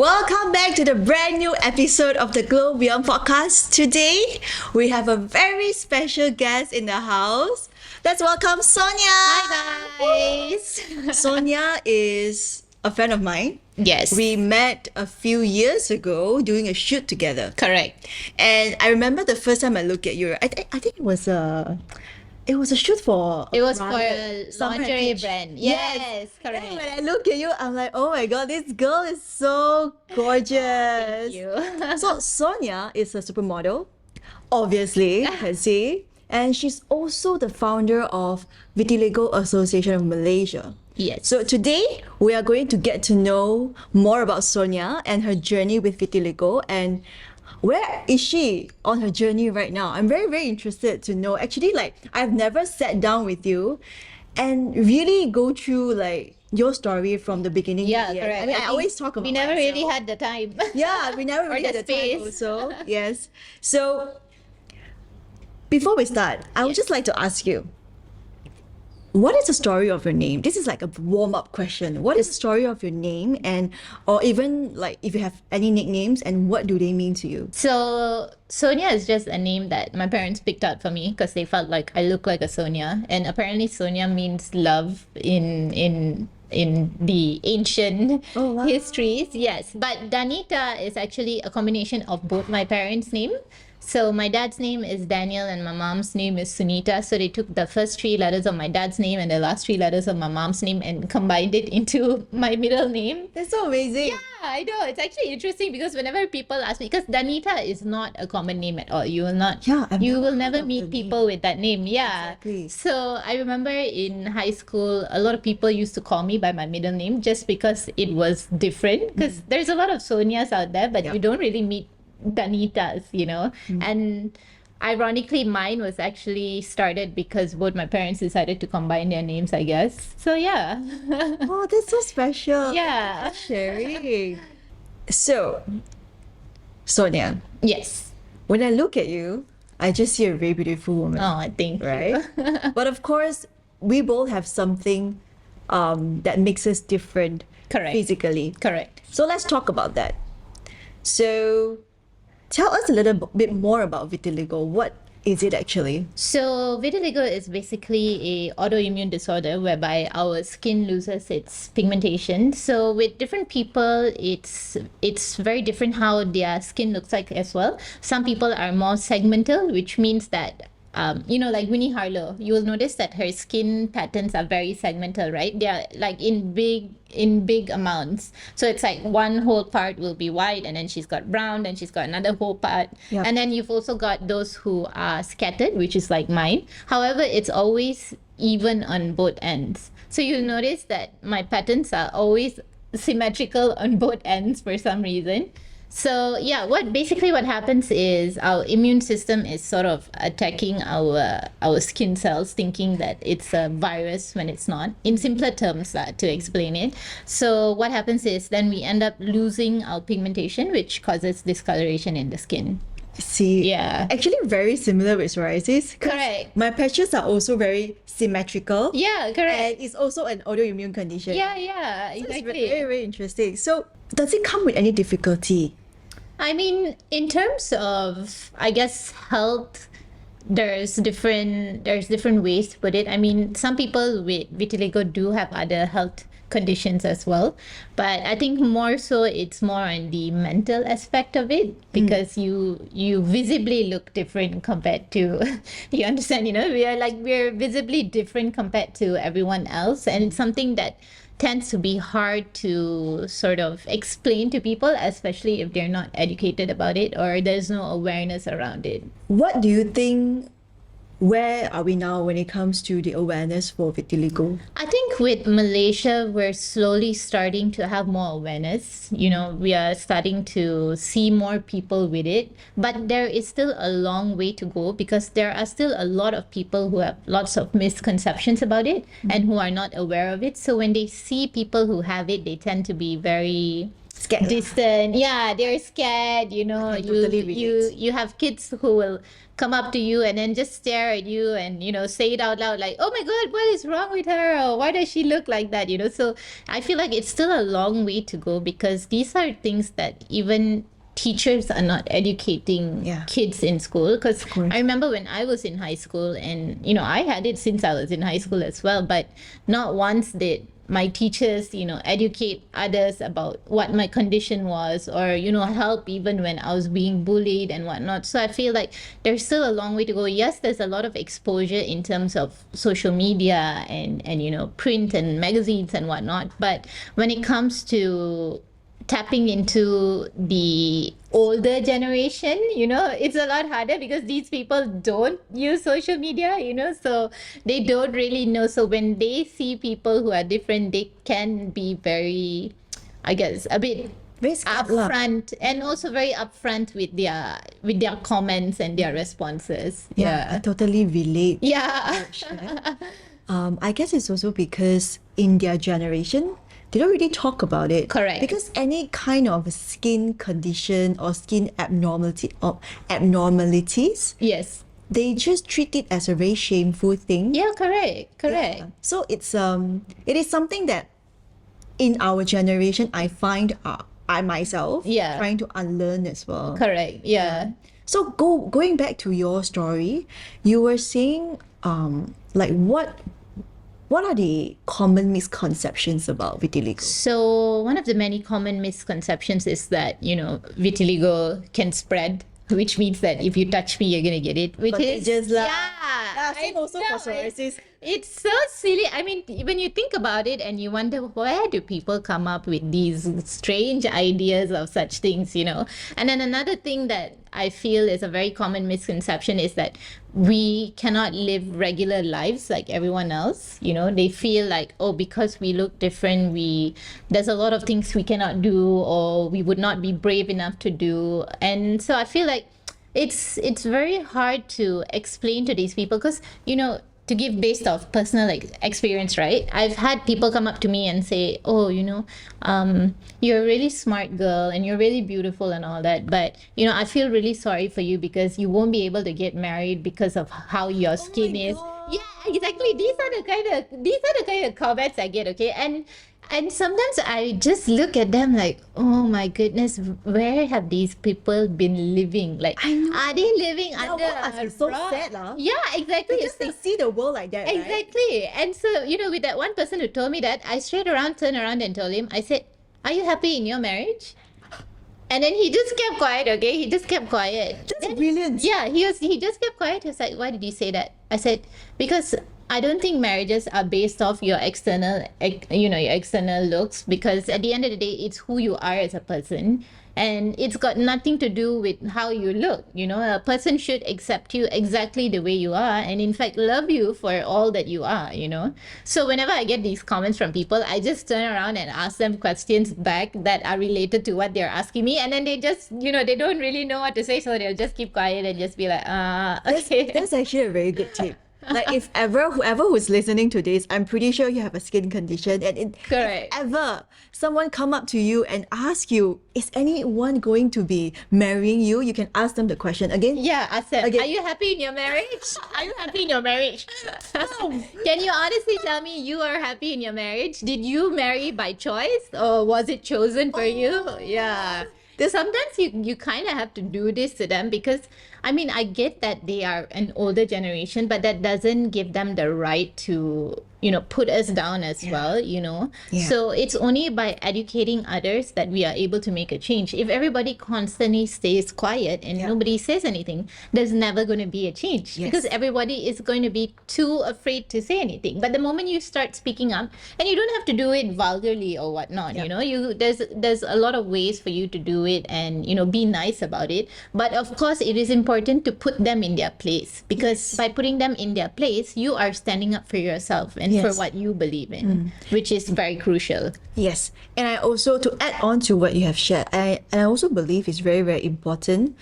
Welcome back to the brand new episode of the Glow Beyond podcast. Today, we have a very special guest in the house. Let's welcome Sonya. Hi guys. Sonya is a friend of mine. Yes. We met a few years ago doing a shoot together. Correct. And I remember the first time I looked at you, I think it was a shoot for It was brand- for a some lingerie package. brand. Yes, correct. And when I look at you, I'm like, oh my god, this girl is so gorgeous. Thank you. So Sonya is a supermodel, obviously, can see. And she's also the founder of Vitiligo Association of Malaysia. Yes. So today we are going to get to know more about Sonya and her journey with vitiligo and where is she on her journey right now? I'm very, very interested to know. Actually, like I've never sat down with you and really go through like your story from the beginning. to Yeah, the end. correct. I mean, I think always talk about we never myself. really had the time. Yeah, we never Or really the had the time space. also. Yes. So before we start, I would Yes. just like to ask you, what is the story of your name? This is like a warm-up question. What is the story of your name, and or even like if you have any nicknames, and what do they mean to you? So Sonia is just a name that my parents picked out for me because they felt like I look like a Sonia, and apparently Sonia means love in the ancient Oh, wow. histories. Yes, but Danita is actually a combination of both my parents' name. So my dad's name is Daniel and my mom's name is Sunita. So they took the first three letters of my dad's name and the last three letters of my mom's name and combined it into my middle name. That's so amazing. Yeah, I know. It's actually interesting because whenever people ask me, because Danita is not a common name at all. You will not. Yeah, I've you never will heard never of meet the people with that name. Yeah. Exactly. So I remember in high school, a lot of people used to call me by my middle name just because it was different. Because there's a lot of Sonias out there, but Yeah. you don't really meet Danitas, you know. And ironically, mine was actually started because both my parents decided to combine their names, I guess. So yeah. Oh, that's so special. Yeah. Sharing. So, Sonia, Yes. when I look at you, I just see a very beautiful woman. Oh, thank you. Right? But of course, we both have something that makes us different Correct. physically. Correct. So let's talk about that. So tell us a little bit more about vitiligo. What is it actually? So vitiligo is basically a autoimmune disorder whereby our skin loses its pigmentation. So with different people, it's very different how their skin looks like as well. Some people are more segmental, which means that like Winnie Harlow, you will notice that her skin patterns are very segmental, right? They are like in big amounts. So it's like one whole part will be white, and then she's got brown, and she's got another whole part. Yeah. And then you've also got those who are scattered, which is like mine. However, it's always even on both ends. So you'll notice that my patterns are always symmetrical on both ends for some reason. So yeah, what happens is our immune system is sort of attacking our skin cells, thinking that it's a virus when it's not. In simpler terms, to explain it. So what happens is then we end up losing our pigmentation, which causes discoloration in the skin. See, Yeah. actually very similar with psoriasis. 'Cause Correct. My patches are also very symmetrical. Yeah, And correct. it's also an autoimmune condition. Yeah, So it's exactly. very, very interesting. So does it come with any difficulty? I mean, in terms of, I guess, health, there's different ways to put it. I mean, some people with vitiligo do have other health conditions as well, but I think more so it's more on the mental aspect of it because you visibly look different compared to you understand, we're visibly different compared to everyone else, and it's something that tends to be hard to sort of explain to people, especially if they're not educated about it or there's no awareness around it. What do you think? Where are we now when it comes to the awareness for vitiligo? I think with Malaysia, we're slowly starting to have more awareness. We are starting to see more people with it, but there is still a long way to go because there are still a lot of people who have lots of misconceptions about it and who are not aware of it. So when they see people who have it, they tend to be very Scared. distant. Yeah, they're scared. You know, I can totally relate. you have kids who will come up to you and then just stare at you and say it out loud like, "Oh my God, what is wrong with her? Or why does she look like that?" So I feel like it's still a long way to go because these are things that even teachers are not educating Yeah. kids in school. Because course. I remember when I was in high school, and I had it since I was in high school as well, but not once did my teachers educate others about what my condition was, or help even when I was being bullied and whatnot. So I feel like there's still a long way to go. Yes, there's a lot of exposure in terms of social media and print and magazines and whatnot, but when it comes to tapping into the older generation, it's a lot harder because these people don't use social media, so they don't really know. So when they see people who are different, they can be very, I guess, a bit Very scared lah. upfront, and also very upfront with their comments and their responses. I totally relate. Yeah. I guess it's also because in their generation, they don't really talk about it. Correct. Because any kind of skin condition or skin abnormality or abnormalities, Yes. they just treat it as a very shameful thing. Yeah, correct. So it is something that in our generation I find I myself Yeah. trying to unlearn as well. Correct. Yeah. So going back to your story, you were saying like what are the common misconceptions about vitiligo? So one of the many common misconceptions is that, vitiligo can spread, which means that if you touch me, you're going to get it, which is, Contagious lah. yeah. Same also for psoriasis. It's so silly. I mean, when you think about it and you wonder, where do people come up with these strange ideas of such things, And then another thing that I feel is a very common misconception is that we cannot live regular lives like everyone else. They feel like, oh, because we look different, there's a lot of things we cannot do, or we would not be brave enough to do. And so I feel like it's very hard to explain to these people because, to give based off personal experience, right? I've had people come up to me and say, "Oh, you're a really smart girl and you're really beautiful and all that, but I feel really sorry for you because you won't be able to get married because of how your skin is." God. Yeah, exactly. These are the kind of comments I get. Okay, and sometimes I just look at them like, oh my goodness, where have these people been living? Like, I know. are they living That under must a be so rock? sad lah. Yeah, exactly. Because they see the world like that, right? Exactly. And so, with that one person who told me that, I turned around and told him, I said, "Are you happy in your marriage?" And then he just kept quiet, okay? He just kept quiet. That's brilliant. Yeah, he just kept quiet. He was like, "Why did you say that?" I said, "Because I don't think marriages are based off your external, your external looks, because at the end of the day, it's who you are as a person. And it's got nothing to do with how you look. A person should accept you exactly the way you are, and in fact love you for all that you are, So whenever I get these comments from people, I just turn around and ask them questions back that are related to what they're asking me, and then they just, they don't really know what to say, so they'll just keep quiet and just be like, okay. That's actually a very good tip. Like if whoever who's listening to this, I'm pretty sure you have a skin condition, and Correct. if ever someone come up to you and ask you, is anyone going to be marrying you? You can ask them the question again. Yeah, ask them, Okay. are you happy in your marriage? Are you happy in your marriage? Can you honestly tell me you are happy in your marriage? Did you marry by choice, or was it chosen for you? Yeah. Sometimes you kind of have to do this to them because, I mean, I get that they are an older generation, but that doesn't give them the right to, put us down as well, Yeah. So it's only by educating others that we are able to make a change. If everybody constantly stays quiet and nobody says anything, there's never going to be a change because everybody is going to be too afraid to say anything. But the moment you start speaking up, and you don't have to do it vulgarly or whatnot, there's a lot of ways for you to do it and, be nice about it. But of course, it is important to put them in their place, because by putting them in their place, you are standing up for yourself and for what you believe in, which is very crucial. Yes, and I also, to add on to what you have shared, I also believe it's very, very important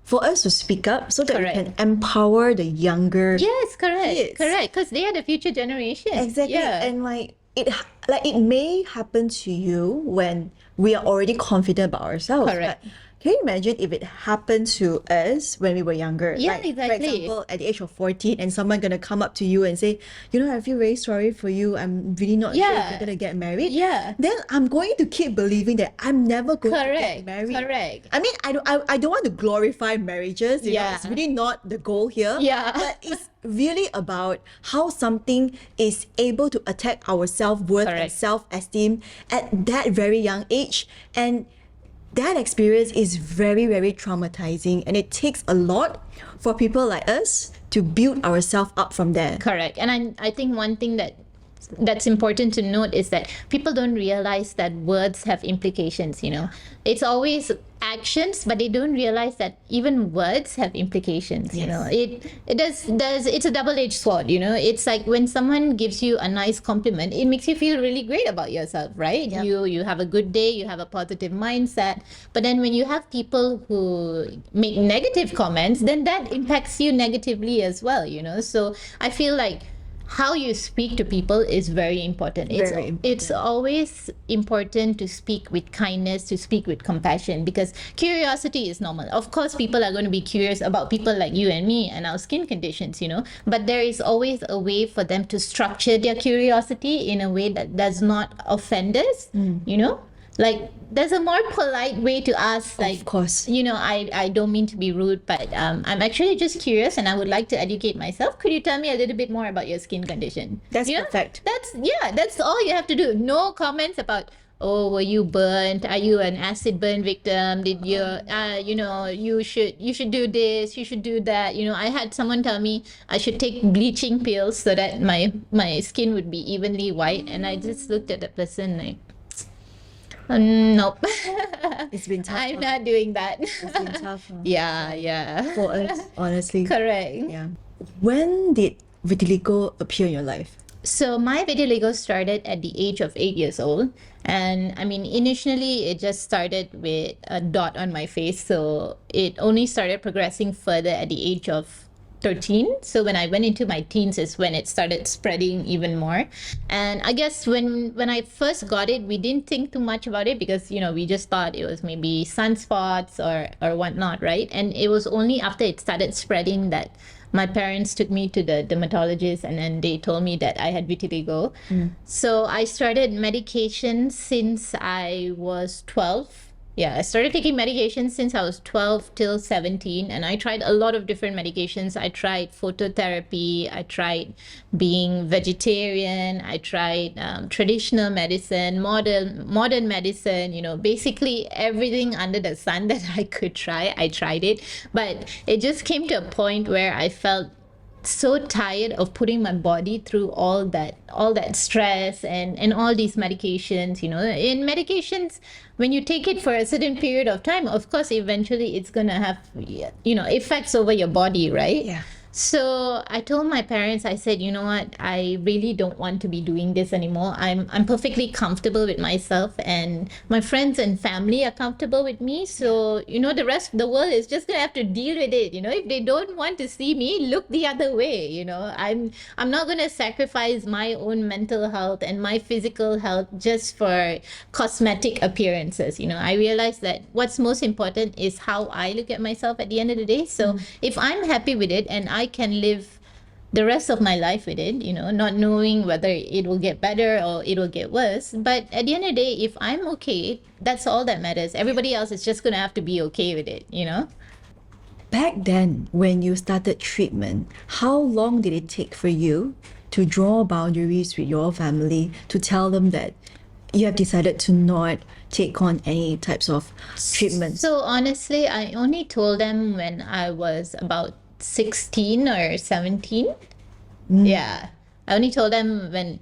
for us to speak up so that Correct. we can empower the younger. Yes, correct. Kids. Correct. Because they are the future generation. Exactly. Yeah. And like, it may happen to you when we are already confident about ourselves. Correct. But can you imagine if it happened to us when we were younger? Yeah, like, exactly. For example, at the age of 14, and someone gonna come up to you and say, you know, I feel very sorry for you. I'm really not sure if Yeah. you're gonna get married. Yeah. Then I'm going to keep believing that I'm never going to Correct. get married. Correct. I mean, I don't want to glorify marriages. You know, Yeah. it's really not the goal here. Yeah. But it's really about how something is able to attack our self-worth and Correct. self-esteem at that very young age. And that experience is very, very traumatizing, and it takes a lot for people like us to build ourselves up from there. Correct. And I think one thing that's important to note is that people don't realize that words have implications, you know. It's always actions, but they don't realize that even words have implications, you know. It does it's a double-edged sword, you know. It's like when someone gives you a nice compliment, it makes you feel really great about yourself, right? Yep. You have a good day, you have a positive mindset. But then when you have people who make negative comments, then that impacts you negatively as well, you know. So I feel like how you speak to people is very important. Very important. It's always important to speak with kindness, to speak with compassion, because curiosity is normal. Of course, people are going to be curious about people like you and me and our skin conditions, you know, but there is always a way for them to structure their curiosity in a way that does not offend us, you know? Like, there's a more polite way to ask, like, Of course. you know, I don't mean to be rude, but I'm actually just curious and I would like to educate myself. Could you tell me a little bit more about your skin condition? That's You know, perfect. That's all you have to do. No comments about, oh, were you burnt? Are you an acid burn victim? Did you, you know, you should do this, you should do that. You know, I had someone tell me I should take bleaching pills so that my skin would be evenly white, and I just looked at the person like, nope. It's been tough. I'm not doing that. It's been tough Yeah. for us, honestly. Correct. Yeah. When did vitiligo appear in your life? So my vitiligo started at the age of 8 years old. And I mean, initially it just started with a dot on my face. So it only started progressing further at the age of 13. So when I went into my teens is when it started spreading even more. And I guess when I first got it, we didn't think too much about it because, you know, we just thought it was maybe sunspots or whatnot, right? And it was only after it started spreading that my parents took me to the dermatologist, and then they told me that I had vitiligo. So I started medication since I was 12. Yeah, I started taking medication since I was 12 till 17, and I tried a lot of different medications. I tried phototherapy, I tried being vegetarian, I tried traditional medicine, modern medicine, you know, basically everything under the sun that I could try, I tried it. But it just came to a point where I felt so tired of putting my body through all that stress and all these medications, you know. In medications, when you take it for a certain period of time, of course eventually it's gonna have, you know, effects over your body, right? Yeah. So I told my parents, I said, you know what, I really don't want to be doing this anymore. I'm perfectly comfortable with myself, and my friends and family are comfortable with me. So, you know, the rest of the world is just gonna have to deal with it. You know, if they don't want to see me, look the other way. You know, I'm not gonna sacrifice my own mental health and my physical health just for cosmetic appearances. You know, I realized that what's most important is how I look at myself at the end of the day. So if I'm happy with it and I can live the rest of my life with it, you know, not knowing whether it will get better or it will get worse. But at the end of the day, if I'm okay, that's all that matters. Everybody else is just going to have to be okay with it, you know? Back then, when you started treatment, how long did it take for you to draw boundaries with your family, to tell them that you have decided to not take on any types of treatments? So honestly, I only told them when I was about 16 or 17. Yeah. I only told them when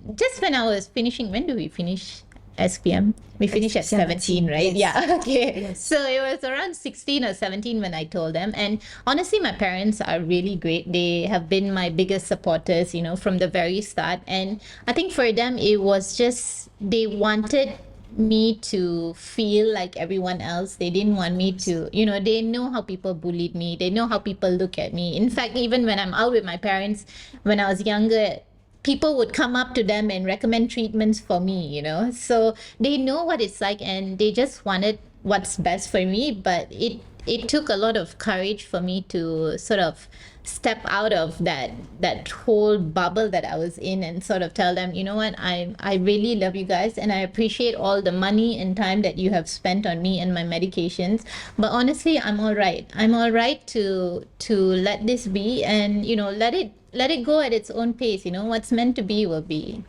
I was finishing. When do we finish SPM? We finished at 17, right? yes. Yeah. Okay. Yes. So it was around 16 or 17 when I told them. And honestly, my parents are really great. They have been my biggest supporters, you know, from the very start. And I think for them, it was just, they wanted me to feel like everyone else. They didn't want me to, you know, they know how people bullied me. They know how people look at me. In fact, even when I'm out with my parents, when I was younger, people would come up to them and recommend treatments for me, you know. So they know what it's like, and they just wanted what's best for me. But it took a lot of courage for me to sort of step out of that whole bubble that I was in and sort of tell them, you know what, I really love you guys, and I appreciate all the money and time that you have spent on me and my medications, but honestly, I'm all right. I'm all right to let this be, and you know, let it go at its own pace. You know, what's meant to be will be.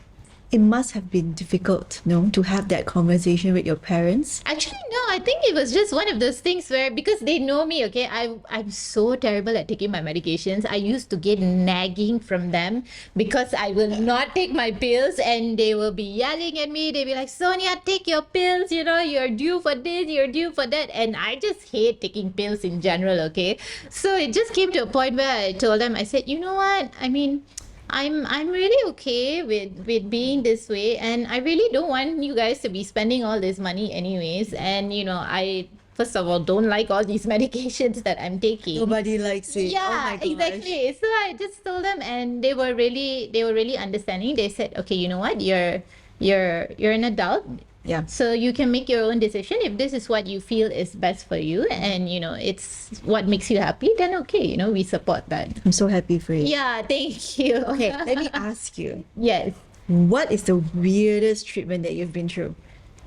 It must have been difficult, no, to have that conversation with your parents. Actually, no, I think it was just one of those things where, because they know me, okay, I'm so terrible at taking my medications. I used to get nagging from them because I will not take my pills, and they will be yelling at me. They'll be like, Sonia, take your pills, you know, you're due for this, you're due for that. And I just hate taking pills in general, okay? So it just came to a point where I told them, I said, you know what, I mean, I'm really okay with being this way, and I really don't want you guys to be spending all this money anyways. And you know, I first of all don't like all these medications that I'm taking. Nobody likes it. Yeah, Oh my gosh. exactly. So I just told them, and they were really understanding. They said, okay, you know what, you're an adult. Yeah. So you can make your own decision. If this is what you feel is best for you, and you know, it's what makes you happy, then okay, you know, we support that. I'm so happy for you. Yeah, thank you. Okay, let me ask you, Yes. what is the weirdest treatment that you've been through?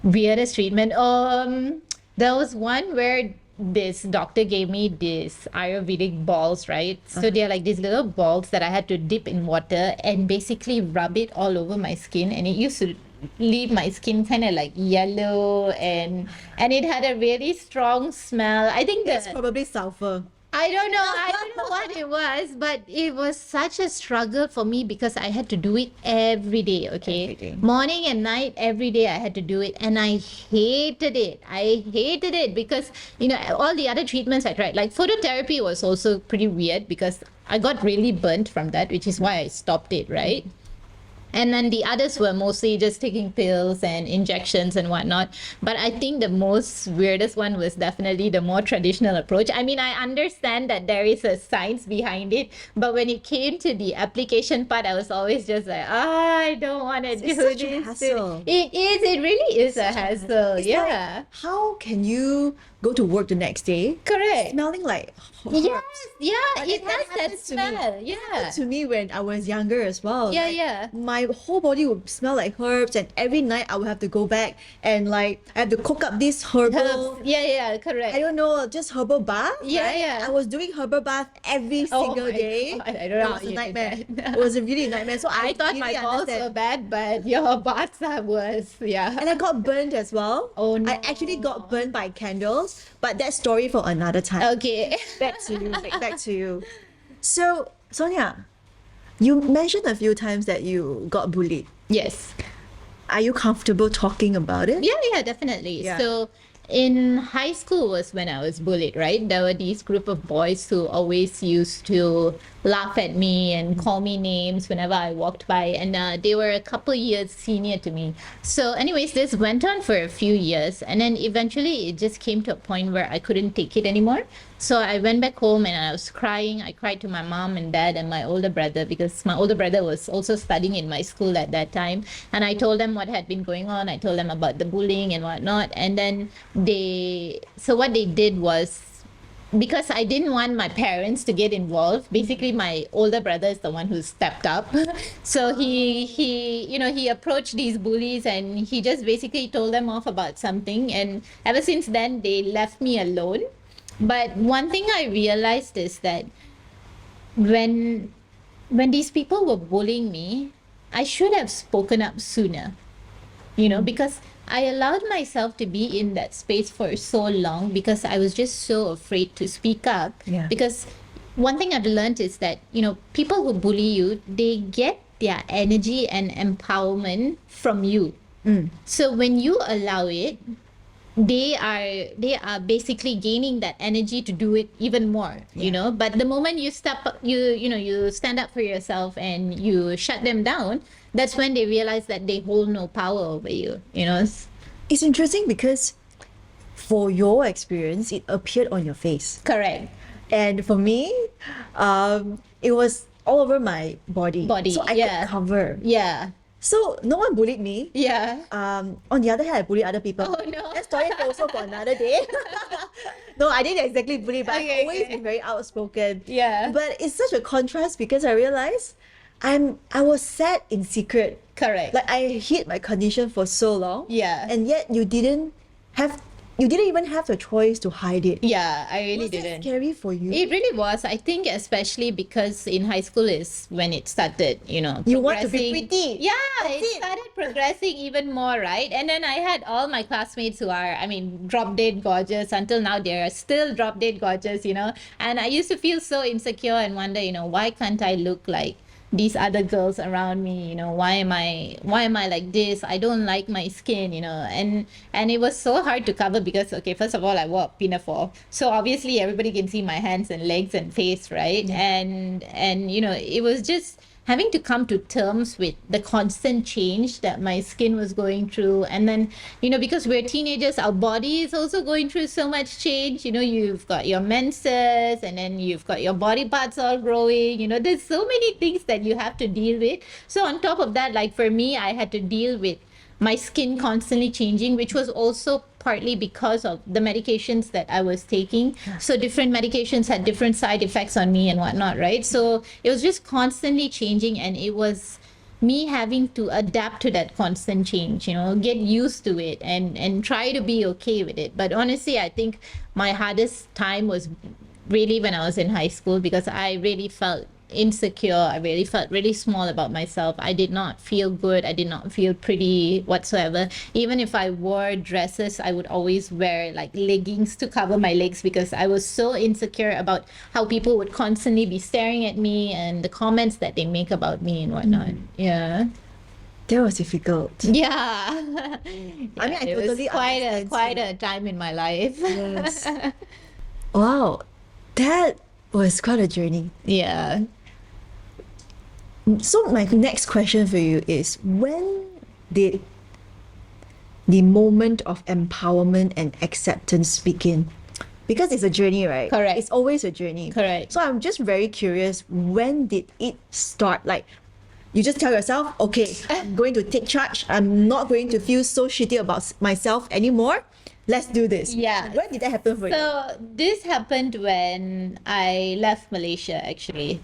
Weirdest treatment. There was one where this doctor gave me these Ayurvedic balls, right? So they're like these little balls that I had to dip in water and basically rub it all over my skin, and it used to leave my skin kind of like yellow, and it had a really strong smell. I think It's probably sulfur. I don't know what it was, but it was such a struggle for me because I had to do it every day, okay? Every day. Morning and night, every day I had to do it, and I hated it. I hated it because, you know, all the other treatments I tried, like phototherapy was also pretty weird because I got really burnt from that, which is why I stopped it, right? And then the others were mostly just taking pills and injections and whatnot. But I think the most weirdest one was definitely the more traditional approach. I mean, I understand that there is a science behind it, but when it came to the application part, I was always just like, I don't want to do such a this. hassle. It is. It really is a hassle. It's Yeah. like, how can you go to work the next day Correct. smelling like herbs? Yes. Yeah. But It has that happens to me. smell. It Yeah. happened to me when I was younger as well. Yeah, Like, yeah. my whole body would smell like herbs, and every night I would have to go back and like I have to cook up this herbal. Herbs. Yeah. Yeah. Correct. I don't know, just herbal bath. Yeah, right? yeah. I was doing herbal bath every Oh single my day. God, I don't know It how was a you did nightmare. that. It was a really nightmare. So I thought really my balls understand. were bad, but your bathtub was, yeah. And I got burned as well. Oh, no. I actually got burned by candles, but that story for another time. Okay. Back to you. Back to you. So, Sonia, you mentioned a few times that you got bullied. Yes. Are you comfortable talking about it? Yeah, definitely. Yeah. So in high school was when I was bullied, right? There were these group of boys who always used to laugh at me and call me names whenever I walked by, and they were a couple years senior to me. So anyways, this went on for a few years, and then eventually it just came to a point where I couldn't take it anymore. So I went back home and I was crying. I cried to my mom and dad and my older brother, because my older brother was also studying in my school at that time. And I told them what had been going on. I told them about the bullying and whatnot. And then what they did was, because I didn't want my parents to get involved, basically my older brother is the one who stepped up. So he approached these bullies and he just basically told them off about something. And ever since then, they left me alone. But one thing I realized is that when these people were bullying me, I should have spoken up sooner, because I allowed myself to be in that space for so long because I was just so afraid to speak up. Yeah. Because one thing I've learned is that, people who bully you, they get their energy and empowerment from you. So when you allow it, they are basically gaining that energy to do it even more, but the moment you step up, you stand up for yourself and you shut them down, that's when they realize that they hold no power over you. It's interesting because for your experience, it appeared on your face. Correct. And for me, it was all over my body. Body, So I yeah. could cover. Yeah. So no one bullied me. Yeah. On the other hand, I bullied other people. Oh, no. That story also for another day. No, I didn't exactly bully, but Okay, I've always okay. been very outspoken. Yeah. But it's such a contrast because I realized I was sad in secret. Correct. Like I hid my condition for so long. Yeah. And yet you didn't even have the choice to hide it. Yeah, I really Was that didn't. scary for you? It really was. I think especially because in high school is when it started, You want to be progressing. pretty. Yeah, That's it it. started progressing even more, right? And then I had all my classmates who are, drop dead gorgeous. Until now, they're still drop dead gorgeous. And I used to feel so insecure and wonder, why can't I look like these other girls around me? Why am I like this? I don't like my skin. And it was so hard to cover because, okay, first of all, I wore a pinafore, so obviously everybody can see my hands and legs and face, right? And it was just having to come to terms with the constant change that my skin was going through. And then because we're teenagers, our body is also going through so much change. You've got your menses, and then you've got your body parts all growing. There's so many things that you have to deal with. So on top of that, like for me, I had to deal with my skin constantly changing, which was also partly because of the medications that I was taking. So different medications had different side effects on me and whatnot, right? So it was just constantly changing, and it was me having to adapt to that constant change, get used to it and try to be okay with it. But honestly, I think my hardest time was really when I was in high school, because I really felt insecure. I really felt really small about myself. I did not feel good. I did not feel pretty whatsoever. Even if I wore dresses, I would always wear like leggings to cover my legs because I was so insecure about how people would constantly be staring at me and the comments that they make about me and whatnot. Yeah. That was difficult. Yeah. I mean, I it totally was quite understand a time in my life. Yes. Wow, that was quite a journey. Yeah. So my next question for you is, when did the moment of empowerment and acceptance begin? Because it's a journey, right? Correct. It's always a journey. Correct. So I'm just very curious, when did it start? Like, you just tell yourself, okay, I'm going to take charge. I'm not going to feel so shitty about myself anymore. Let's do this. Yeah. When did that happen for you? So this happened when I left Malaysia, actually.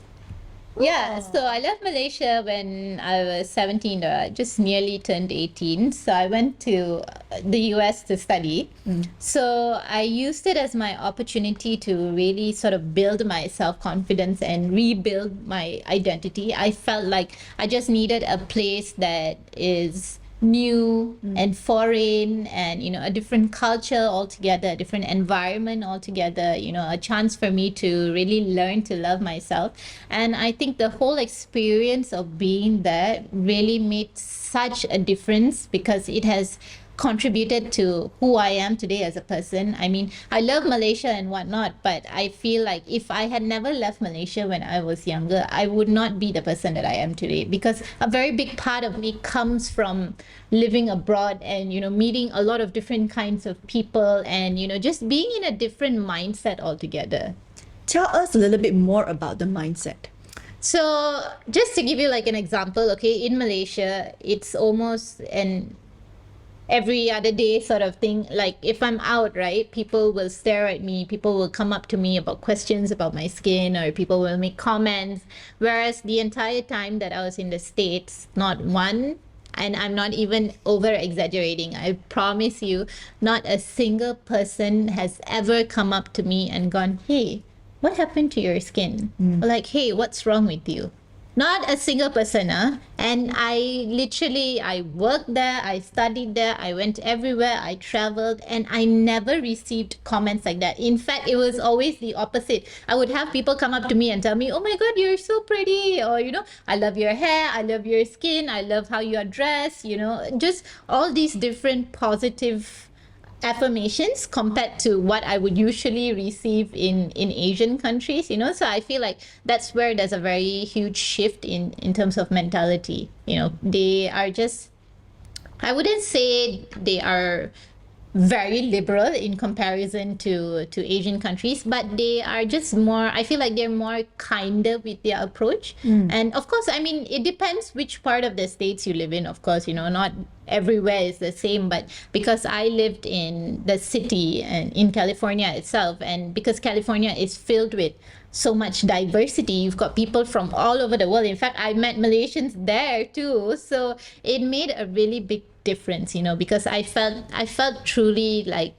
Yeah, so I left Malaysia when I was 17, or I just nearly turned 18. So I went to the US to study. So I used it as my opportunity to really sort of build my self-confidence and rebuild my identity. I felt like I just needed a place that is new and foreign, and a different culture altogether, a different environment altogether, a chance for me to really learn to love myself. And I think the whole experience of being there really made such a difference, because it has contributed to who I am today as a person. I mean, I love Malaysia and whatnot, but I feel like if I had never left Malaysia when I was younger, I would not be the person that I am today, because a very big part of me comes from living abroad and, meeting a lot of different kinds of people and, just being in a different mindset altogether. Tell us a little bit more about the mindset. So just to give you like an example, okay, in Malaysia, it's almost an every other day sort of thing. Like if I'm out, right, people will stare at me, people will come up to me about questions about my skin, or people will make comments. Whereas the entire time that I was in the States, not one, and I'm not even over exaggerating, I promise you, not a single person has ever come up to me and gone, hey, what happened to your skin? Or like, hey, what's wrong with you? Not a single person, and I worked there, I studied there, I went everywhere, I traveled, and I never received comments like that. In fact, it was always the opposite. I would have people come up to me and tell me, oh my God, you're so pretty, or, I love your hair, I love your skin, I love how you are dressed, just all these different positive affirmations compared to what I would usually receive in Asian countries, so I feel like that's where there's a very huge shift in terms of mentality. They are just, I wouldn't say they are very liberal in comparison to Asian countries, but they are just more, I feel like they're more kinder with their approach. And of course, I mean, it depends which part of the states you live in. Of course, you know, not everywhere is the same, but because I lived in the city and in California itself, and because California is filled with so much diversity, you've got people from all over the world. In fact, I met Malaysians there too, so it made a really big difference, you know, because I felt truly like,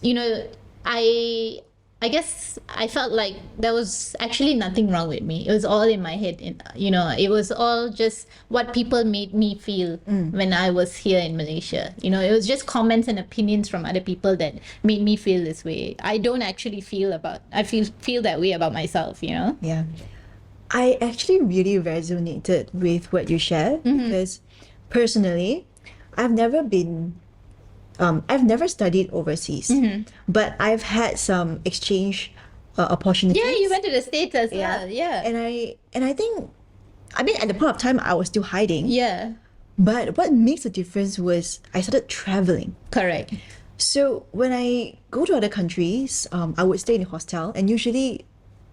you know, I guess I felt like there was actually nothing wrong with me. It was all in my head. You know, it was all just what people made me feel when I was here in Malaysia. You know, it was just comments and opinions from other people that made me feel this way. I don't actually I feel that way about myself, you know? Yeah. I actually really resonated with what you shared because personally, I've never been I've never studied overseas, but I've had some exchange opportunities. Yeah, you went to the States as well. Yeah. And I think, I mean, at the point of time, I was still hiding. Yeah. But what makes a difference was I started traveling. Correct. So when I go to other countries, I would stay in a hostel, and usually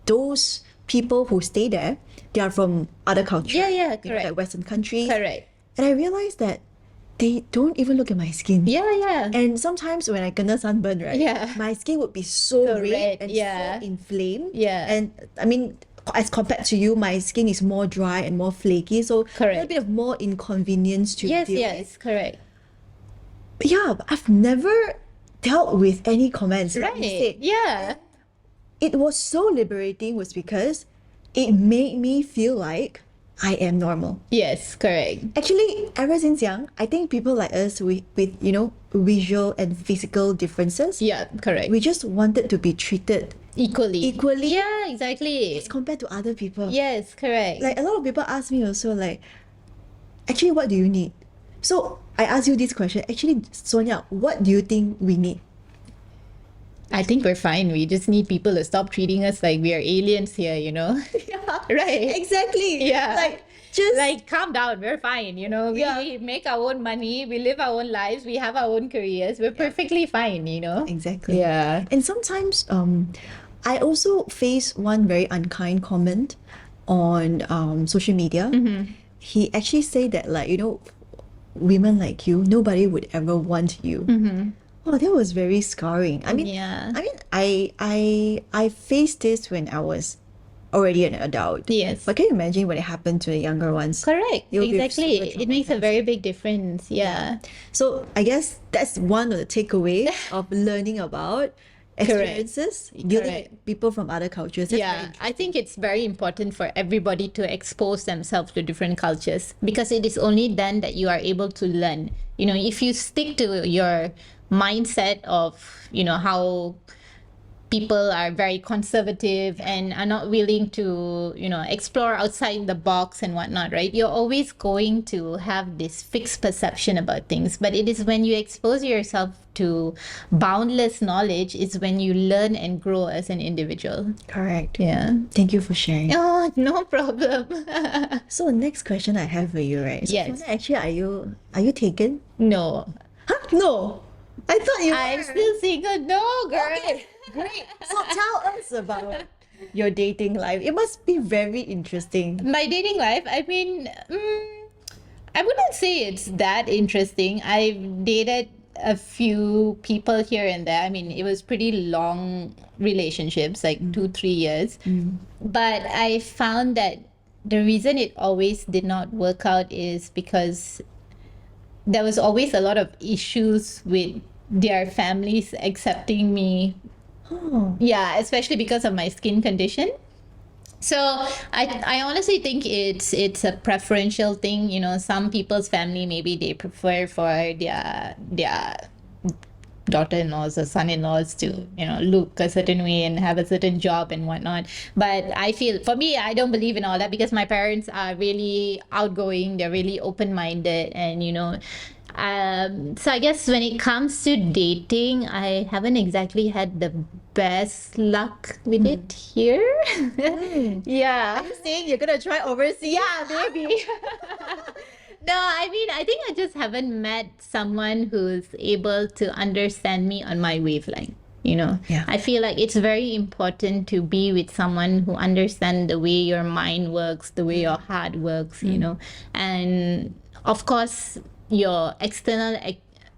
those people who stay there, they are from other cultures. Yeah, you know, correct. like Western countries. Correct. And I realized that they don't even look at my skin. Yeah. And sometimes when I kena sunburn, right? Yeah. My skin would be so So red red, and yeah. so inflamed. Yeah. And I mean, as compared to you, my skin is more dry and more flaky. So a Correct. little bit of more inconvenience to Yes, deal with. yes, correct. But yeah, but I've never dealt with any comments. Like you Right. said. Yeah. It was so liberating was because it made me feel like I am normal. Yes, correct. Actually, ever since young, I think people like us with you know, visual and physical differences, Yeah, correct. we just wanted to be treated Equally. equally Yeah, exactly. as compared to other people. Yes, correct. Like a lot of people ask me also like, actually, what do you need? So I ask you this question. Actually, Sonia, what do you think we need? I think we're fine. We just need people to stop treating us like we are aliens here, you know? Yeah, Right. exactly. Yeah. Like just Like, calm down. We're fine, you know? We Yeah. make our own money. We live our own lives. We have our own careers. We're perfectly fine, you know? exactly. Yeah. And sometimes I also face one very unkind comment on social media. He actually said that, like, you know, women like you, nobody would ever want you. Oh, that was very scarring. I mean, Yeah. I mean, I faced this when I was already an adult. Yes. But can you imagine when it happened to the younger ones? Correct. It will be Exactly. super It makes a very big difference. Yeah. So I guess that's one of the takeaways of learning about experiences, dealing Correct. with people from other cultures. That's very Yeah, I think it's very important for everybody to expose themselves to different cultures, because it is only then that you are able to learn. You know, if you stick to your mindset of, you know, how people are very conservative and are not willing to, you know, explore outside the box and whatnot, right? You're always going to have this fixed perception about things. But it is when you expose yourself to boundless knowledge is when you learn and grow as an individual. correct. Yeah. Thank you for sharing. Oh, no problem. So next question I have for you, right? So Yes. Sonia, actually, are you taken? No. Huh? No. I thought you I'm were. still single. No, girl. Okay, great. So tell us about your dating life. It must be very interesting. My dating life, I mean, I wouldn't say it's that interesting. I've dated a few people here and there. I mean, it was pretty long relationships, like 2-3 years. But I found that the reason it always did not work out is because there was always a lot of issues with their families accepting me. Oh. Yeah, especially because of my skin condition. So I honestly think it's a preferential thing. You know, some people's family, maybe they prefer for their daughter-in-laws or son-in-laws to, you know, look a certain way and have a certain job and whatnot. But I feel, for me, I don't believe in all that, because my parents are really outgoing. They're really open-minded, and, you know, so I guess when it comes to dating, I haven't exactly had the best luck with it here. Yeah. Saying you're gonna try overseas? Yeah, maybe. No, I mean, I think I just haven't met someone who's able to understand me on my wavelength. Yeah. I feel like it's very important to be with someone who understands the way your mind works, the way your heart works, and of course, your external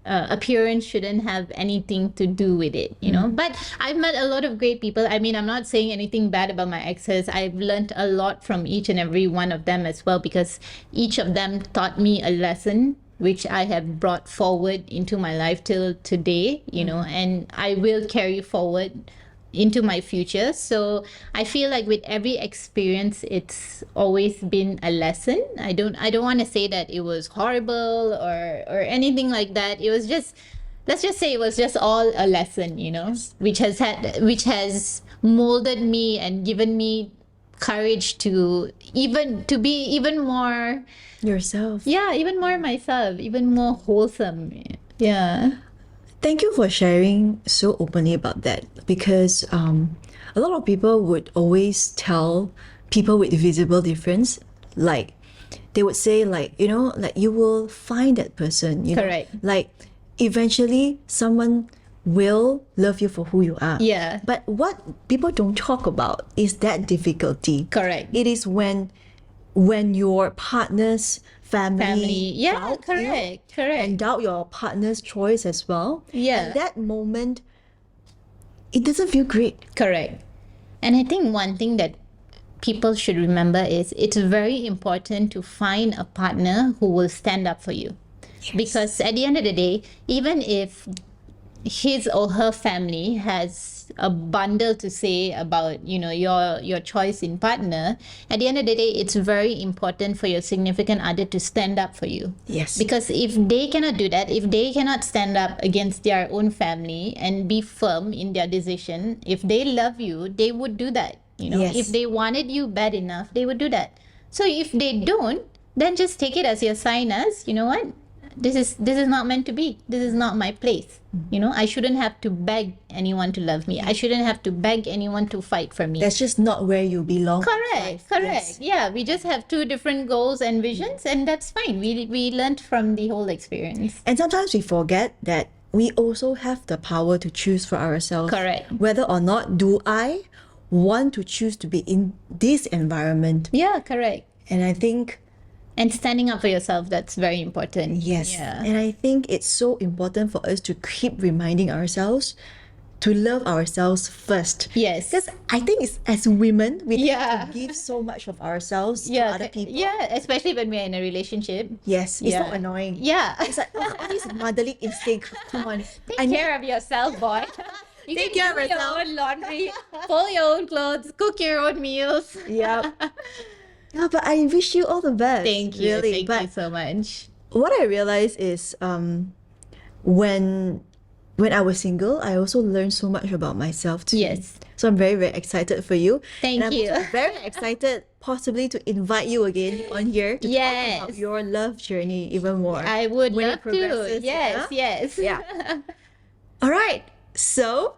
appearance shouldn't have anything to do with it, But I've met a lot of great people. I mean, I'm not saying anything bad about my exes. I've learned a lot from each and every one of them as well, because each of them taught me a lesson which I have brought forward into my life till today, and I will carry forward into my future. So I feel like with every experience, it's always been a lesson. I don't want to say that it was horrible or anything like that. It was just, let's just say it was just all a lesson, which has molded me and given me courage to be even more Yourself. yeah, even more myself, even more wholesome. Yeah. Thank you for sharing so openly about that, because a lot of people would always tell people with visible difference, like they would say, like, like you will find that person, Correct. like eventually someone will love you for who you are. Yeah. But what people don't talk about is that difficulty. Correct. It is when your partner's family Yeah, doubt correct. you and doubt your partner's choice as well. Yeah. At that moment, it doesn't feel great. Correct. And I think one thing that people should remember is it's very important to find a partner who will stand up for you. Because at the end of the day, even if his or her family has a bundle to say about your choice in partner, at the end of the day, it's very important for your significant other to stand up for you. Yes. Because if they cannot do that, if they cannot stand up against their own family and be firm in their decision, if they love you, they would do that. Yes. If they wanted you bad enough, they would do that. So if they don't, then just take it as your sign as, you know what, this is not meant to be. This is not my place. I shouldn't have to beg anyone to love me. I shouldn't have to beg anyone to fight for me. That's just not where you belong. Correct. Yes. Yeah, we just have two different goals and visions, and that's fine. We learned from the whole experience. And sometimes we forget that we also have the power to choose for ourselves. Correct. Whether or not do I want to choose to be in this environment. Yeah, correct. And I think And standing up for yourself, that's very important. yes. Yeah. And I think it's so important for us to keep reminding ourselves to love ourselves first. Yes. Because I think it's, as women, we Yeah. have to give so much of ourselves to other people. Yeah, especially when we're in a relationship. Yes. It's Yeah. so annoying. Yeah. It's like, all this motherly instinct. Come on. Take care of yourself, boy. You Take can care of do your yourself. own laundry, fold your own clothes, cook your own meals. Yeah. Yeah, but I wish you all the best. Thank you. Really. Thank you so much. What I realized is when I was single, I also learned so much about myself too. Yes. So I'm very, very excited for you. Thank and I'm you. also very excited possibly to invite you again on here to talk Yes. about your love journey even more. I would when love it to. progresses, Yes, yes. Yeah. All right. So,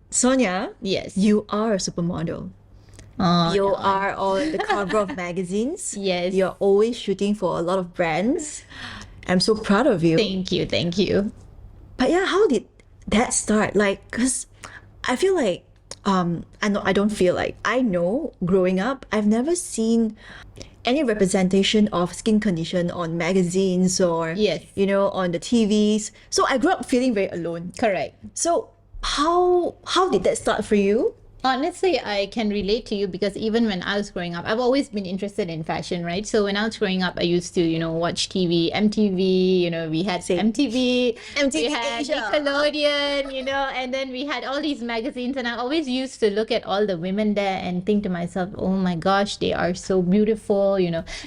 Sonya, Yes. you are a supermodel. Oh, You no. are on the cover of magazines. Yes. You're always shooting for a lot of brands. I'm so proud of you. Thank you. Thank you. But yeah, how did that start? Like, because I feel like, I don't feel like, I know growing up, I've never seen any representation of skin condition on magazines or, Yes. on the TVs. So I grew up feeling very alone. Correct. So how did that start for you? Honestly, I can relate to you because even when I was growing up, I've always been interested in fashion, right? So when I was growing up, I used to, watch TV, MTV, we had Same. MTV, MTV we had Asia. Nickelodeon, and then we had all these magazines, and I always used to look at all the women there and think to myself, oh my gosh, they are so beautiful,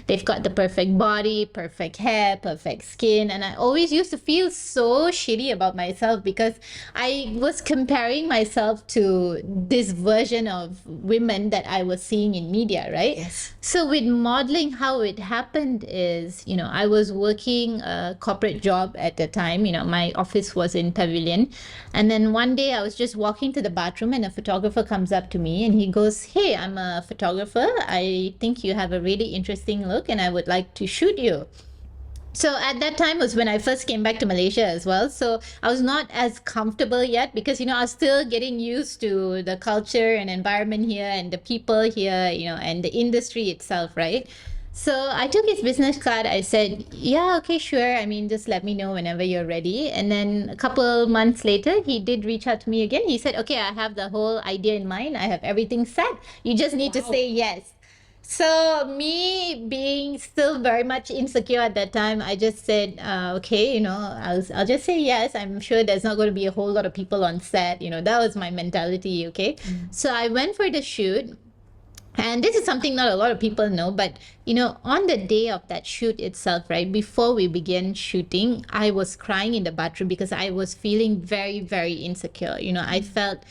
they've got the perfect body, perfect hair, perfect skin, and I always used to feel so shitty about myself because I was comparing myself to this version of women that I was seeing in media, right? Yes. So with modeling, how it happened is, I was working a corporate job at the time. My office was in Pavilion. And then one day I was just walking to the bathroom and a photographer comes up to me and he goes, hey, I'm a photographer. I think you have a really interesting look and I would like to shoot you. So at that time was when I first came back to Malaysia as well. So I was not as comfortable yet because, I was still getting used to the culture and environment here and the people here, and the industry itself, right? So I took his business card. I said, yeah, okay, sure. I mean, just let me know whenever you're ready. And then a couple months later, he did reach out to me again. He said, okay, I have the whole idea in mind. I have everything set. You just need to say yes. So me being still very much insecure at that time, I just said, okay, I'll just say yes. I'm sure there's not going to be a whole lot of people on set. That was my mentality. Okay. So I went for the shoot. And this is something not a lot of people know, but on the day of that shoot itself, right, before we began shooting, I was crying in the bathroom because I was feeling very, very insecure. I felt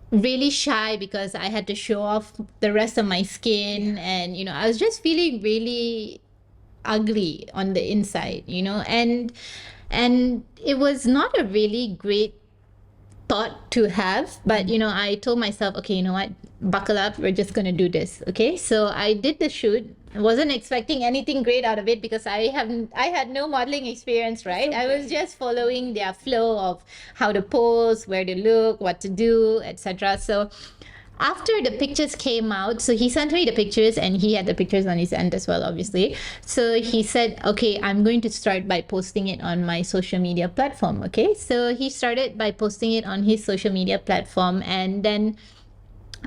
really shy because I had to show off the rest of my skin, and I was just feeling really ugly on the inside, and it was not a really great thought to have, but I told myself, okay, you know what, buckle up, we're just gonna do this. Okay, so I did the shoot. I wasn't expecting anything great out of it because I had no modeling experience, right? I was just following their flow of how to pose, where to look, what to do, etc. So after the pictures came out, so he sent me the pictures and he had the pictures on his end as well, obviously. So he said, okay, I'm going to start by posting it on my social media platform. Okay, so he started by posting it on his social media platform, and then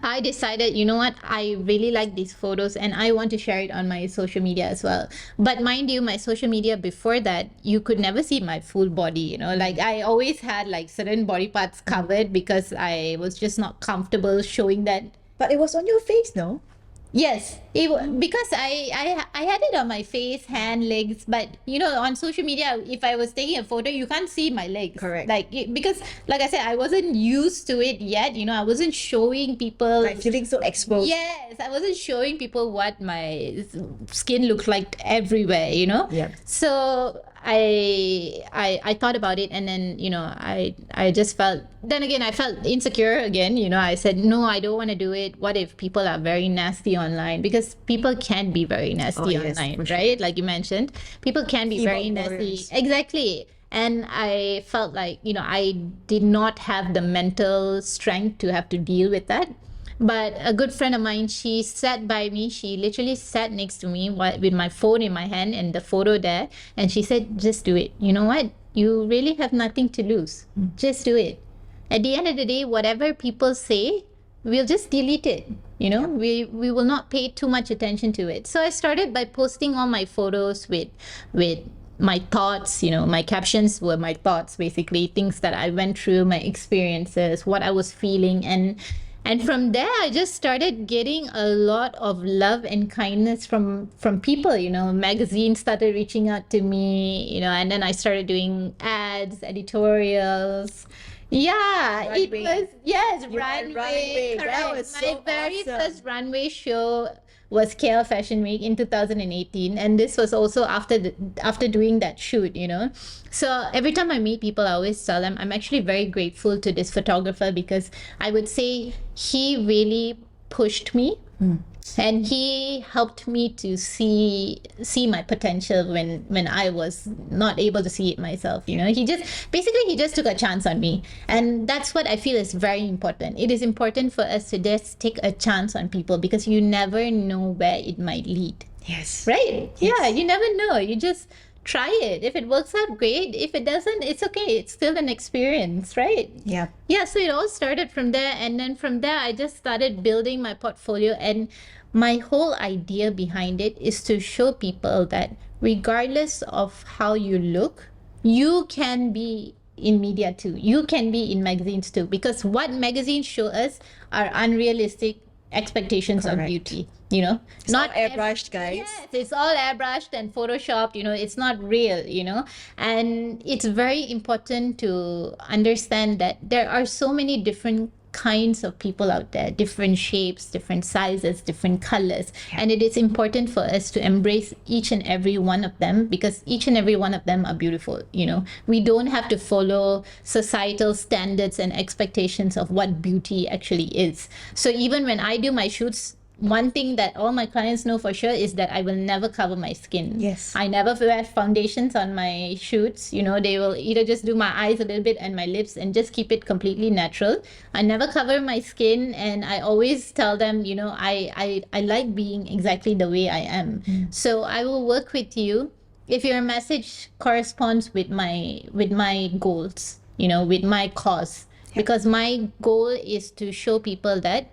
I decided, you know what, I really like these photos and I want to share it on my social media as well. But mind you, my social media before that, you could never see my full body, like I always had like certain body parts covered because I was just not comfortable showing that. But it was on your face, no? Yes, because I had it on my face, hand, legs, but on social media, if I was taking a photo, you can't see my legs. Correct. Because like I said, I wasn't used to it yet. I wasn't showing people. Like feeling so exposed. Yes, I wasn't showing people what my skin looked like everywhere. Yeah. So I thought about it, and then I just felt. Then again, I felt insecure again. I said no, I don't want to do it. What if people are very nasty online? Because people can be very nasty online, for sure. right? Like you mentioned, people can be very nasty. Exactly. And I felt like I did not have the mental strength to have to deal with that. But a good friend of mine, she sat by me. She literally sat next to me with my phone in my hand and the photo there. And she said, just do it. You know what? You really have nothing to lose. Just do it. At the end of the day, whatever people say, we'll just delete it. We will not pay too much attention to it. So I started by posting all my photos with my thoughts. My captions were my thoughts, basically, things that I went through, my experiences, what I was feeling. And from there, I just started getting a lot of love and kindness from people. Magazines started reaching out to me, and then I started doing ads, editorials. Yeah, Runway. it was, yes, You had runway. runway. That Correct. was My so very awesome. first runway show was KL Fashion Week in 2018, and this was also after doing that shoot. So every time I meet people, I always tell them I'm actually very grateful to this photographer because I would say he really pushed me. And he helped me to see my potential when I was not able to see it myself. He just took a chance on me, and that's what I feel is very important. It is important for us to just take a chance on people because you never know where it might lead. Yes. Right? Yes. Yeah, you never know. You just try it. If it works out, great. If it doesn't, it's okay. It's still an experience, right? Yeah. Yeah, so it all started from there, and then from there I just started building my portfolio, and my whole idea behind it is to show people that regardless of how you look, you can be in media too. You can be in magazines too, because what magazines show us are unrealistic expectations Correct. of beauty. It's not airbrushed, guys. Yes, it's all airbrushed and photoshopped. It's not real. And it's very important to understand that there are so many different kinds of people out there, different shapes, different sizes, different colors, and it is important for us to embrace each and every one of them because each and every one of them are beautiful. We don't have to follow societal standards and expectations of what beauty actually is. So even when I do my shoots, one thing that all my clients know for sure is that I will never cover my skin. Yes. I never wear foundations on my shoots. You know, they will either just do my eyes a little bit and my lips and just keep it completely natural. I never cover my skin, and I always tell them, you know, I like being exactly the way I am. So I will work with you if your message corresponds with my goals, you know, with my cause. Because my goal is to show people that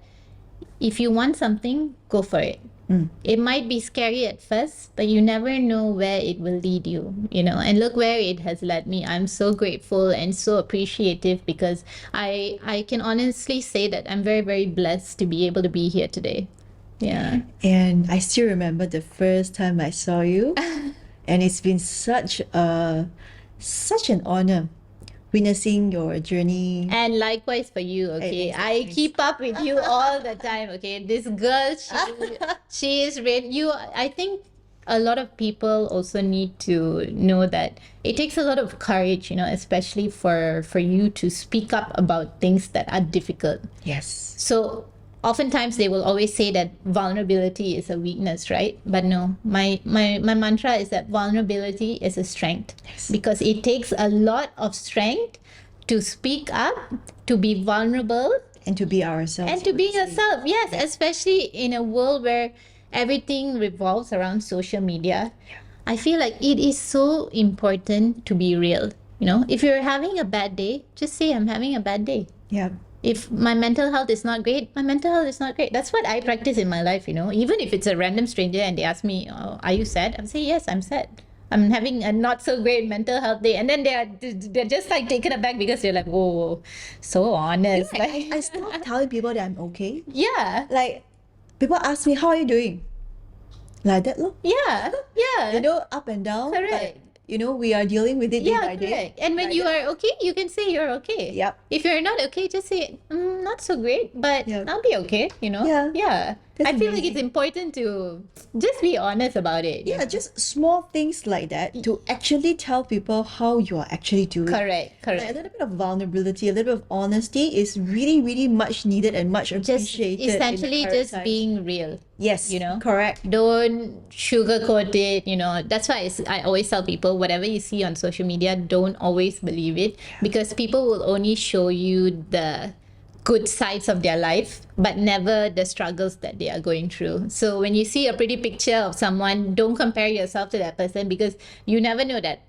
if you want something, go for it. It might be scary at first, but you never know where it will lead you, you know. And look where it has led me. I'm so grateful and so appreciative, because I can honestly say that I'm very, very blessed to be able to be here today. Yeah. And I still remember the first time I saw you, and it's been such an honor witnessing your journey. And likewise for you, okay? I keep up with you all the time, okay? This girl, she is real. I think a lot of people also need to know that it takes a lot of courage, you know, especially for you to speak up about things that are difficult. Yes. So oftentimes they will always say that vulnerability is a weakness, right? But no, my mantra is that vulnerability is a strength. Yes. Because it takes a lot of strength to speak up, to be vulnerable, And to be ourselves. and to be yourself. Yes, especially in a world where everything revolves around social media. I feel like it is so important to be real. You know, if you're having a bad day, just say I'm having a bad day. Yeah. If my mental health is not great, my mental health is not great. That's what I practice in my life, you know. Even if it's a random stranger and they ask me, oh, are you sad? I'm saying, yes, I'm sad. I'm having a not so great mental health day. And then they're just like taken aback, because they're like, whoa, so honest. Like, I stopped telling people that I'm okay. Yeah. Like, people ask me, how are you doing? Like that, look. Yeah. Yeah. You know, up and down. Correct. But, you know, we are dealing with it day Yeah, by day. correct. And when you are okay, you can say you're okay. Yep. If you're not okay, just say, not so great, but Yep. I'll be okay, you know? Yeah. Yeah. That's I feel like amazing. it's important to just be honest about it. you Yeah, know? just small things like that to actually tell people how you are actually doing. Correct, Like, a correct. little bit of vulnerability, a little bit of honesty is really, really much needed and much Just appreciated. in the essentially current just times. being real. Yes, you know? correct. Don't sugarcoat it, you know. That's why I always tell people, whatever you see on social media, don't always believe it, because people will only show you the good sides of their life, but never the struggles that they are going through. So when you see a pretty picture of someone, don't compare yourself to that person, because you never know that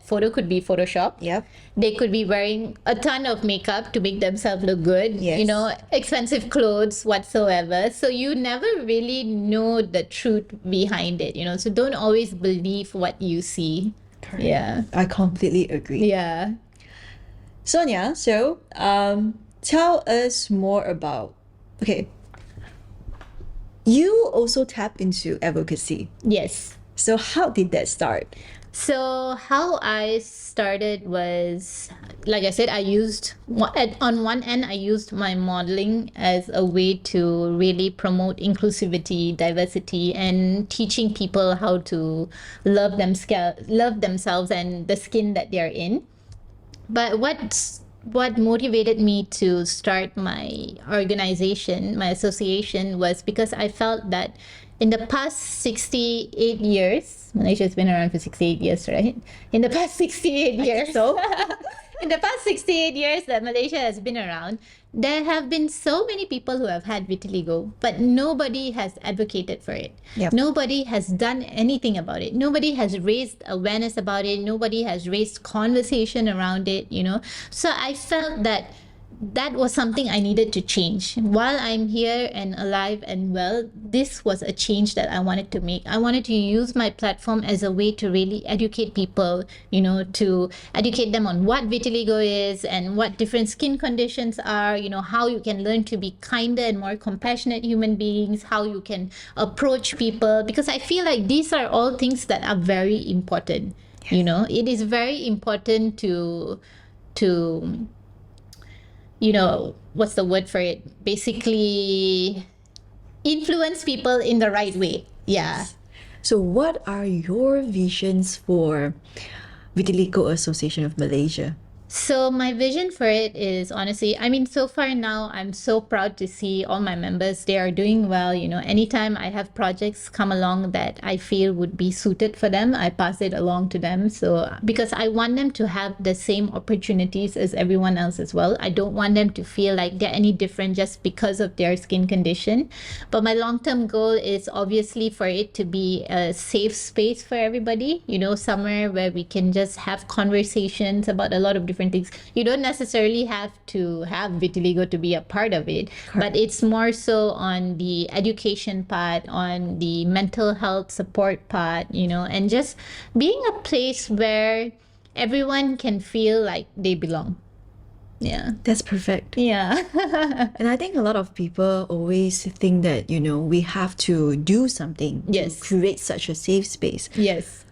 photo could be Photoshop. Yep. They could be wearing a ton of makeup to make themselves look good, Yes. you know, expensive clothes, whatsoever. So you never really know the truth behind it, you know. So don't always believe what you see. Correct. Yeah. I completely agree. Yeah. Sonia, so tell us more about, okay, you also tap into advocacy. Yes. So how did that start? So how I started was, like I said, on one end, I used my modeling as a way to really promote inclusivity, diversity, and teaching people how to love themselves and the skin that they're in. But what motivated me to start my organization, my association, was because I felt that in the past 68 years, Malaysia's been around for 68 years, right? In the past 68 years, in the past 68 years that Malaysia has been around, there have been so many people who have had vitiligo, but nobody has advocated for it. Yep. Nobody has done anything about it. Nobody has raised awareness about it. Nobody has raised conversation around it, you know. So I felt that was something I needed to change. While I'm here and alive and well, this was a change that I wanted to make. I wanted to use my platform as a way to really educate people, you know, to educate them on what vitiligo is and what different skin conditions are, you know, how you can learn to be kinder and more compassionate human beings, how you can approach people, because I feel like these are all things that are very important. You know, it is very important to you know, what's the word for it? Basically, influence people in the right way. Yeah. So what are your visions for Vitiligo Association of Malaysia? So my vision for it is honestly, I mean, so far now, I'm so proud to see all my members. They are doing well. You know, anytime I have projects come along that I feel would be suited for them, I pass it along to them. So because I want them to have the same opportunities as everyone else as well. I don't want them to feel like they're any different just because of their skin condition. But my long-term goal is obviously for it to be a safe space for everybody, you know, somewhere where we can just have conversations about a lot of different things. You don't necessarily have to have vitiligo to be a part of it, but it's more so on the education part, on the mental health support part, you know, and just being a place where everyone can feel like they belong. Yeah. That's perfect. Yeah. And I think a lot of people always think that, you know, we have to do something Yes. to create such a safe space. Yes.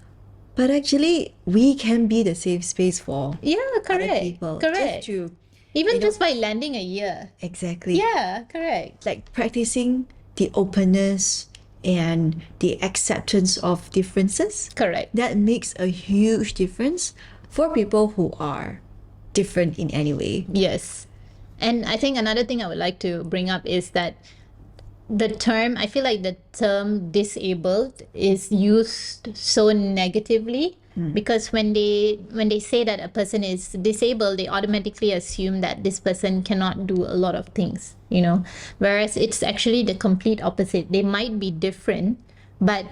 But actually, we can be the safe space for Yeah, other correct. people. Correct. Just to, Even just by landing a year. exactly. Yeah, correct. Like practicing the openness and the acceptance of differences. Correct. That makes a huge difference for people who are different in any way. Yes. And I think another thing I would like to bring up is that I feel like the term disabled is used so negatively because when they say that a person is disabled, they automatically assume that this person cannot do a lot of things, you know, whereas it's actually the complete opposite. They might be different, but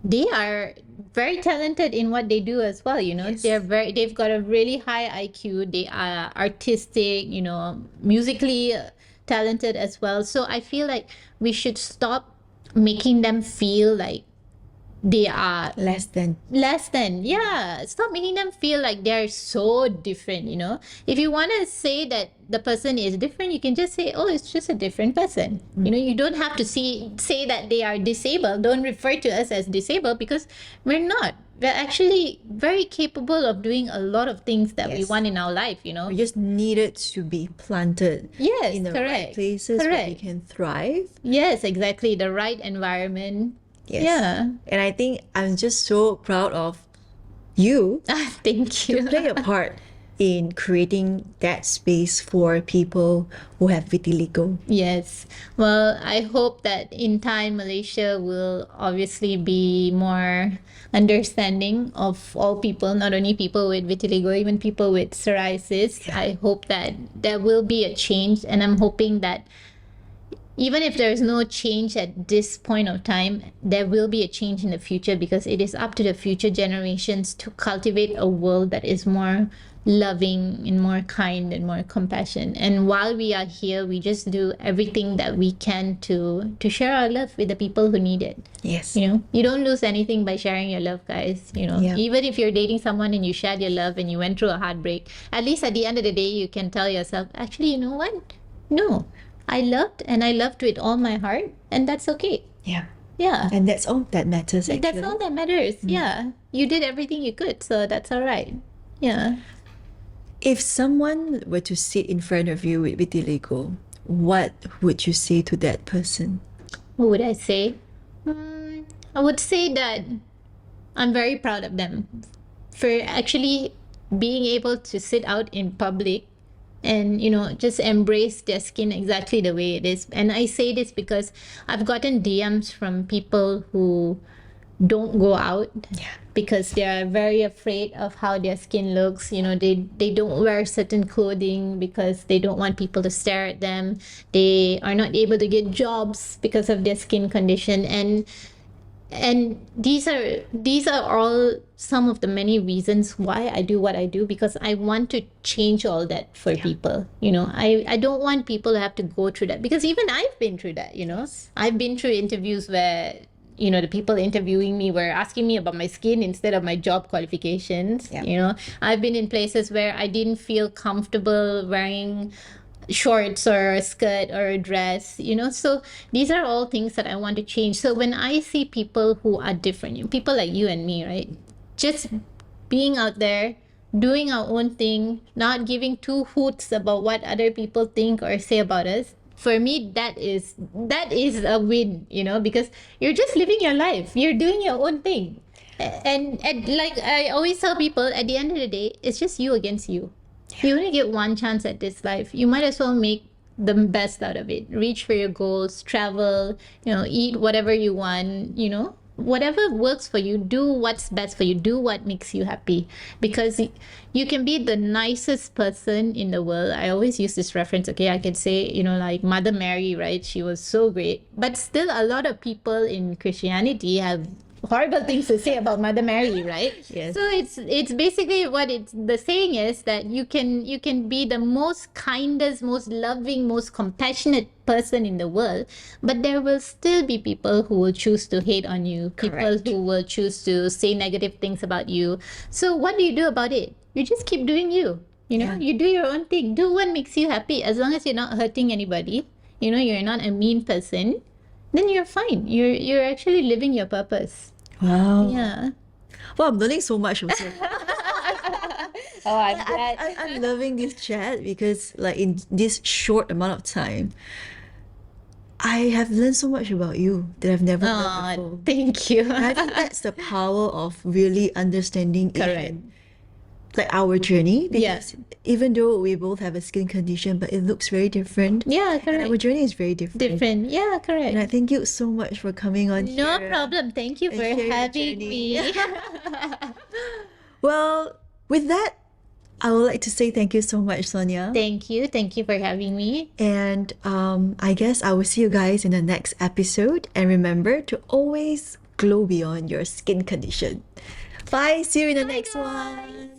they are very talented in what they do as well, you know. Yes. They've got a really high IQ. They are artistic, you know, musically talented as well. So I feel like we should stop making them feel like they are Less than. yeah, stop making them feel like they're so different, you know. If you want to say that the person is different, you can just say, oh, it's just a different person, you know. You don't have to say that they are disabled. Don't refer to us as disabled, because we're not. We're actually very capable of doing a lot of things that we Yes. want in our life, you know. We just needed to be planted Yes, in the right correct. places where we Correct. can thrive. Yes, exactly, the right environment. Yes. Yeah. And I think I'm just so proud of you Thank you. to play a part in creating that space for people who have vitiligo. Yes. Well, I hope that in time Malaysia will obviously be more understanding of all people, not only people with vitiligo, even people with psoriasis. I hope that there will be a change, and I'm hoping that even if there is no change at this point of time, there will be a change in the future, because it is up to the future generations to cultivate a world that is more loving and more kind and more compassion. And while we are here, we just do everything that we can to share our love with the people who need it. Yes. You know, you don't lose anything by sharing your love, guys. You know, Yeah. even if you're dating someone and you shared your love and you went through a heartbreak, at least at the end of the day, you can tell yourself, actually, you know what? No, I loved, and I loved with all my heart, and that's okay. Yeah. Yeah. And that's all that matters, actually. That's all that matters. Yeah. You did everything you could, so that's all right. Yeah. If someone were to sit in front of you with vitiligo, what would you say to that person? What would I say? I would say that I'm very proud of them for actually being able to sit out in public and, you know, just embrace their skin exactly the way it is. And I say this because I've gotten DMs from people who don't go out because they are very afraid of how their skin looks. You know, they don't wear certain clothing because they don't want people to stare at them. They are not able to get jobs because of their skin condition. And these are all some of the many reasons why I do what I do, because I want to change all that for people. You know, I don't want people to have to go through that, because even I've been through that. You know, I've been through interviews where, you know, the people interviewing me were asking me about my skin instead of my job qualifications. You know, I've been in places where I didn't feel comfortable wearing shorts or a skirt or a dress, you know. So these are all things that I want to change. So when I see people who are different, people like you and me, right, just being out there doing our own thing, not giving two hoots about what other people think or say about us, for me that is a win, you know, because you're just living your life, you're doing your own thing. And like I always tell people, at the end of the day, it's just you against you. You only get one chance at this life. You might as well make the best out of it. Reach for your goals, travel, eat whatever you want, whatever works for you. Do what's best for you. Do what makes you happy. Because you can be the nicest person in the world. I always use this reference, okay? I can say, like Mother Mary, right? She was so great. But still, a lot of people in Christianity have horrible things to say about Mother Mary, right? Yes. So it's basically what the saying is, that you can be the most kindest, most loving, most compassionate person in the world, but there will still be people who will choose to hate on you, people Correct. who will choose to say negative things about you. So what do you do about it? You just keep doing you. Yeah. You do your own thing. Do what makes you happy. As long as you're not hurting anybody, you're not a mean person, then you're fine. You're actually living your purpose. Wow. Yeah. Well, I'm learning so much also. Oh, I'm glad. I'm loving this chat because, like, in this short amount of time, I have learned so much about you that I've never learned Oh, before. thank you. And I think that's the power of really understanding Correct. like our journey. Yeah. Because even though we both have a skin condition, but it looks very different. Yeah, And our correct. journey is very different. Different. Yeah, And I correct. thank you so much for coming on No here problem. Thank you and for share your having journey. me. Well, with that, I would like to say thank you so much, Sonia. Thank you. Thank you for having me. And I guess I will see you guys in the next episode. And remember to always glow beyond your skin condition. Bye. See you in the next one.